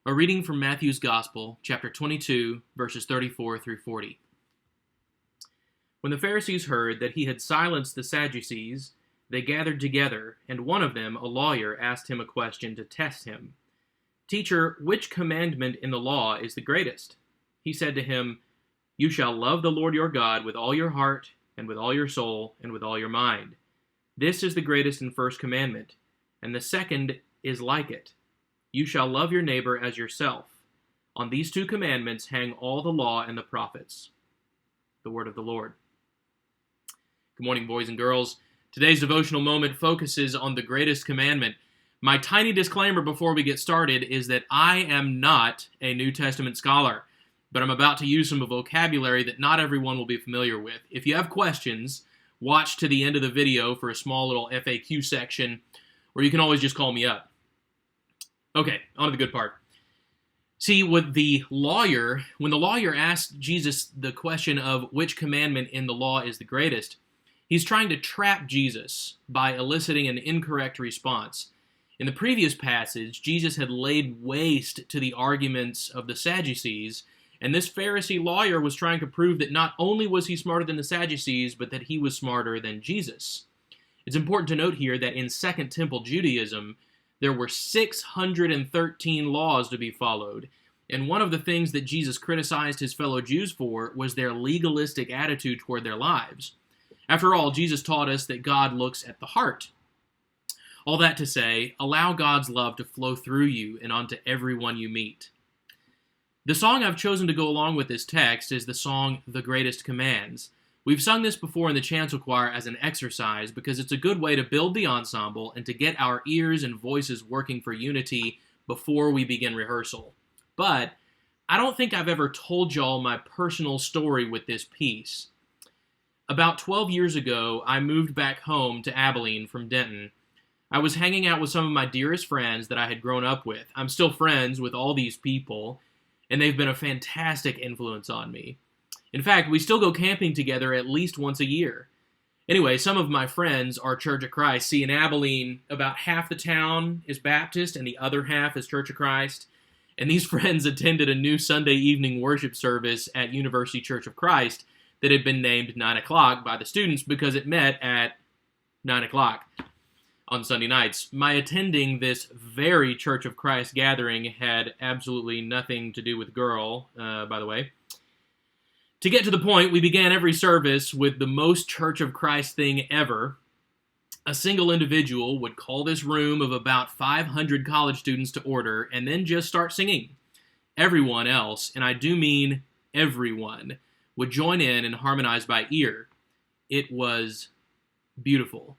A reading from Matthew's Gospel, chapter 22, verses 34 through 40. When the Pharisees heard that he had silenced the Sadducees, they gathered together, and one of them, a lawyer, asked him a question to test him. "Teacher, which commandment in the law is the greatest?" He said to him, "You shall love the Lord your God with all your heart, and with all your soul, and with all your mind. This is the greatest and first commandment, and the second is like it. You shall love your neighbor as yourself. On these two commandments hang all the law and the prophets." The word of the Lord. Good morning, boys and girls. Today's devotional moment focuses on the greatest commandment. My tiny disclaimer before we get started is that I am not a New Testament scholar, but I'm about to use some vocabulary that not everyone will be familiar with. If you have questions, watch to the end of the video for a small little FAQ section, or you can always just call me up. Okay, on to the good part. See, when the lawyer asked Jesus the question of which commandment in the law is the greatest, he's trying to trap Jesus by eliciting an incorrect response. In the previous passage, Jesus had laid waste to the arguments of the Sadducees, and this Pharisee lawyer was trying to prove that not only was he smarter than the Sadducees, but that he was smarter than Jesus. It's important to note here that in Second Temple Judaism, there were 613 laws to be followed, and one of the things that Jesus criticized his fellow Jews for was their legalistic attitude toward their lives. After all, Jesus taught us that God looks at the heart. All that to say, allow God's love to flow through you and onto everyone you meet. The song I've chosen to go along with this text is the song "The Greatest Commands." We've sung this before in the chancel choir as an exercise because it's a good way to build the ensemble and to get our ears and voices working for unity before we begin rehearsal. But I don't think I've ever told y'all my personal story with this piece. About 12 years ago, I moved back home to Abilene from Denton. I was hanging out with some of my dearest friends that I had grown up with. I'm still friends with all these people, and they've been a fantastic influence on me. In fact, we still go camping together at least once a year. Anyway, some of my friends are Church of Christ. See, in Abilene, about half the town is Baptist and the other half is Church of Christ. And these friends attended a new Sunday evening worship service at University Church of Christ that had been named 9 o'clock by the students because it met at 9 o'clock on Sunday nights. My attending this very Church of Christ gathering had absolutely nothing to do with girl, by the way. To get to the point, we began every service with the most Church of Christ thing ever. A single individual would call this room of about 500 college students to order and then just start singing. Everyone else, and I do mean everyone, would join in and harmonize by ear. It was beautiful.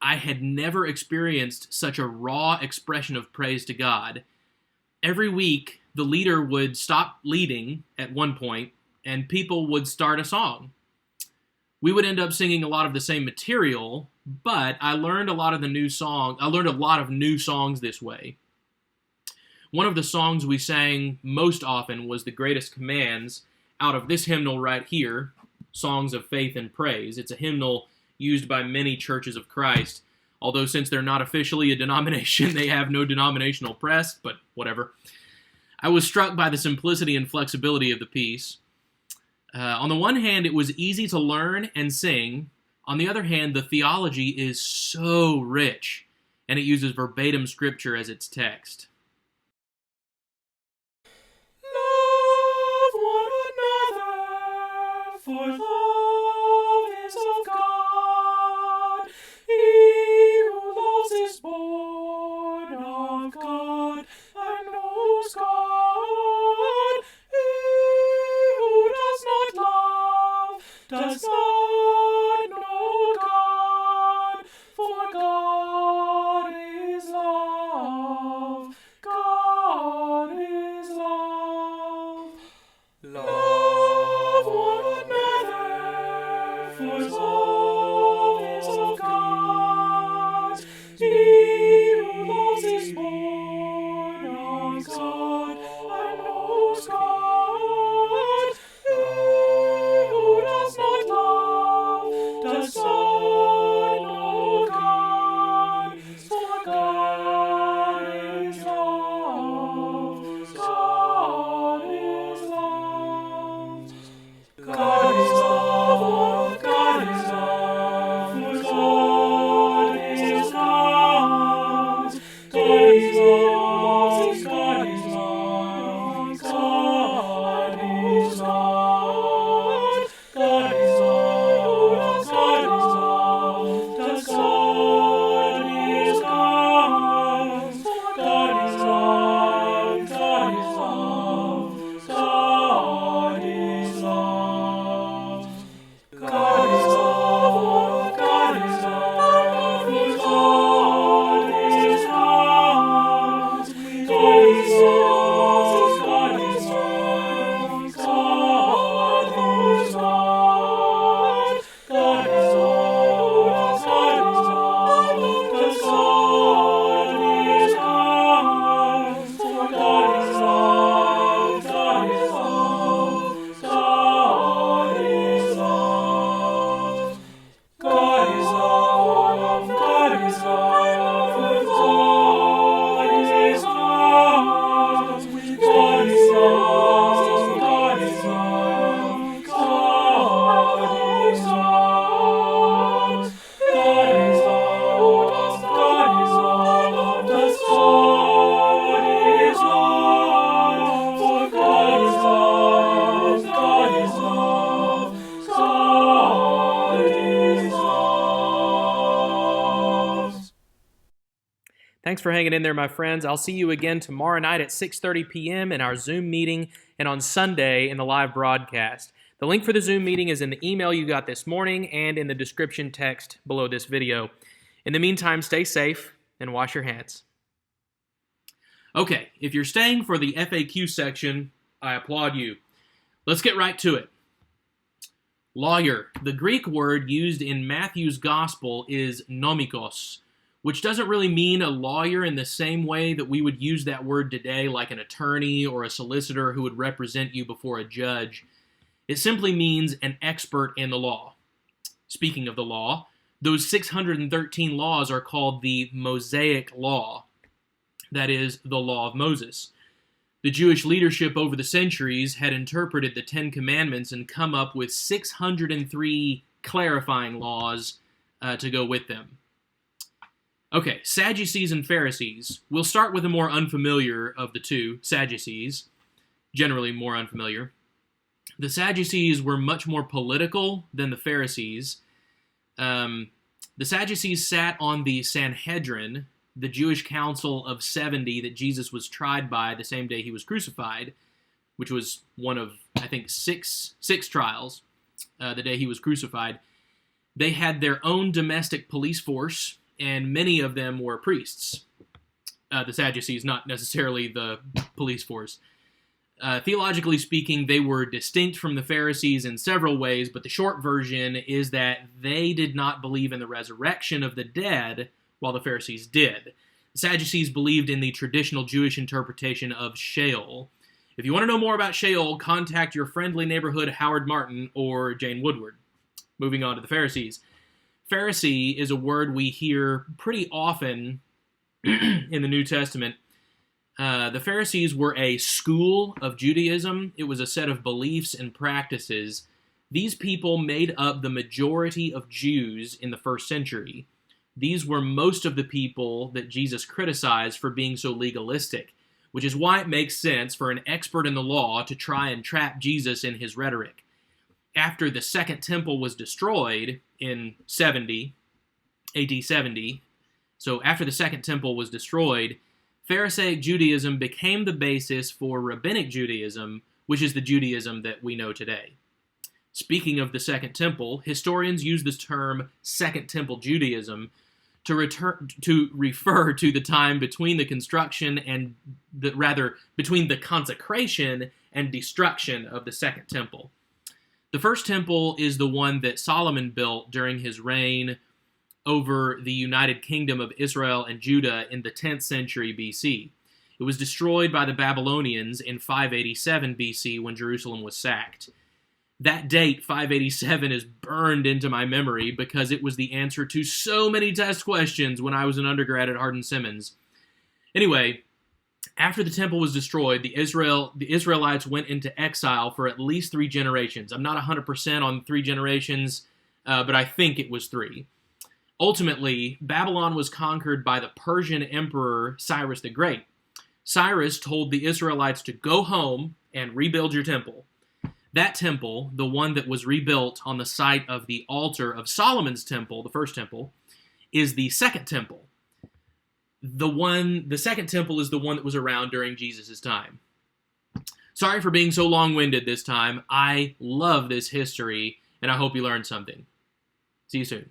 I had never experienced such a raw expression of praise to God. Every week, the leader would stop leading at one point, and people would start a song. We would end up singing a lot of the same material, but I learned a lot of new songs this way. One of the songs we sang most often was "The Greatest Commands" out of this hymnal right here, Songs of Faith and Praise. It's a hymnal used by many churches of Christ, although since they're not officially a denomination, they have no denominational press, but whatever. I was struck by the simplicity and flexibility of the piece. On the one hand, it was easy to learn and sing. On the other hand, the theology is so rich, and it uses verbatim scripture as its text. Love one another, for love is of God. He who loves is born of God and knows God. He who does not love does not know God, for God is love. God is love. Love one another, for love is of God. He who loves is born of God and knows God. He who does not love does not know God, for God is love. Thanks for hanging in there, my friends. I'll see you again tomorrow night at 6:30 p.m. in our Zoom meeting and on Sunday in the live broadcast. The link for the Zoom meeting is in the email you got this morning and in the description text below this video. In the meantime, stay safe and wash your hands. Okay, if you're staying for the FAQ section, I applaud you. Let's get right to it. Lawyer. The Greek word used in Matthew's gospel is nomikos, which doesn't really mean a lawyer in the same way that we would use that word today, like an attorney or a solicitor who would represent you before a judge. It simply means an expert in the law. Speaking of the law, those 613 laws are called the Mosaic Law. That is, the Law of Moses. The Jewish leadership over the centuries had interpreted the Ten Commandments and come up with 603 clarifying laws to go with them. Okay, Sadducees and Pharisees. We'll start with the more unfamiliar of the two, Sadducees, generally more unfamiliar. The Sadducees were much more political than the Pharisees. The Sadducees sat on the Sanhedrin, the Jewish council of 70 that Jesus was tried by the same day he was crucified, which was one of, I think, six trials the day he was crucified. They had their own domestic police force, and many of them were priests. The Sadducees, not necessarily the police force. Theologically speaking, they were distinct from the Pharisees in several ways, but the short version is that they did not believe in the resurrection of the dead, while the Pharisees did. The Sadducees believed in the traditional Jewish interpretation of Sheol. If you want to know more about Sheol, contact your friendly neighborhood Howard Martin or Jane Woodward. Moving on to the Pharisees. Pharisee is a word we hear pretty often in the New Testament. The Pharisees were a school of Judaism. It was a set of beliefs and practices. These people made up the majority of Jews in the first century. These were most of the people that Jesus criticized for being so legalistic, which is why it makes sense for an expert in the law to try and trap Jesus in his rhetoric. After the Second Temple was destroyed in AD 70, so after the Second Temple was destroyed, Pharisaic Judaism became the basis for Rabbinic Judaism, which is the Judaism that we know today. Speaking of the Second Temple, historians use this term Second Temple Judaism to refer to the time between the construction and between the consecration and destruction of the Second Temple. The First Temple is the one that Solomon built during his reign over the United Kingdom of Israel and Judah in the 10th century BC. It was destroyed by the Babylonians in 587 BC when Jerusalem was sacked. That date, 587, is burned into my memory because it was the answer to so many test questions when I was an undergrad at Hardin-Simmons. Anyway, after the temple was destroyed, the Israelites went into exile for at least 3 generations. I'm not 100% on 3 generations, but I think it was 3. Ultimately, Babylon was conquered by the Persian Emperor Cyrus the Great. Cyrus told the Israelites to go home and rebuild your temple. That temple, the one that was rebuilt on the site of the altar of Solomon's temple, the first temple, is the Second Temple. The Second Temple is the one that was around during Jesus' time. Sorry for being so long-winded this time. I love this history, and I hope you learned something. See you soon.